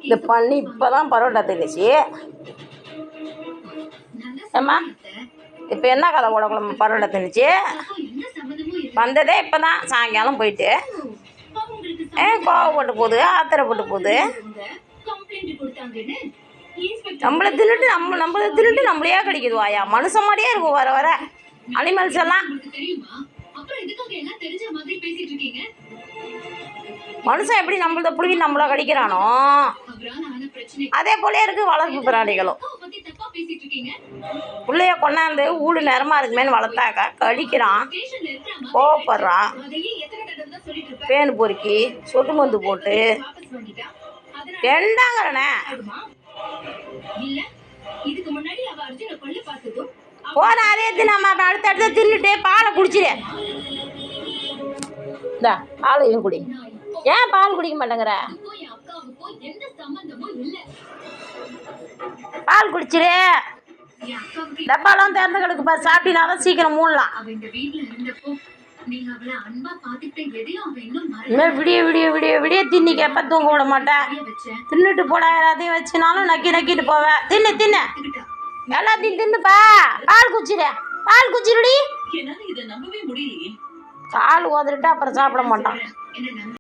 இந்த பண்ணி இப்பதான் பரோட்டா தின்னுச்சு. ஏம்மா இப்போ என்ன கதை உடக்குழம்பு பரோட்டா தின்னுச்சு? வந்ததே இப்போதான் சாயங்காலம் போயிட்டு கோவப்பட்டு போகுது, ஆத்திரப்பட்டு போகுது. நம்மளை தின்னுட்டு நம்மளையே கடிக்குது வாயா. மனுஷன் மாதிரியே இருக்கும் வர வர அனிமல்ஸ் எல்லாம். மனுஷன் எப்படி நம்மள பிடிக்கி நம்மள கடிக்கிறானோ அதே போலே இருக்கு வளர்ப்பு பிராணிகளும். பிள்ளைய கொண்டாந்து ஊடு நேரமா இருக்குமேனு வளர்த்தாக்கா கடிக்கிறான், கோவப்படுறான், பேனு பொறுக்கி சொட்டு மருந்து போட்டு ரெண்டாங்கிறனே போன அதே தின்னாம அடுத்த தின்னுட்டு பாலை குடிச்சிரு. இந்த பாலையும் குடி. ஏன் பால் குடிக்க மாட்டேங்கிற? பால் குடிச்சிரு. டப்பாலாம் திறந்து கிடக்குப்பா, சாப்பிட்டினாதான் சீக்கிரம் மூடலாம். இனிமேல் விடிய விடிய விடிய விடிய தின்னிக்கு எப்போ தூங்க விட மாட்டேன். தின்னுட்டு போட எல்லாத்தையும் வச்சுனாலும் நக்கிட்டு போவேன். தின்னு எல்லாத்தையும் தின்னுப்பா. பால் குச்சிரு, பால் குச்சிருடி. கால் ஓதுட்டு அப்புறம் சாப்பிட மாட்டான்.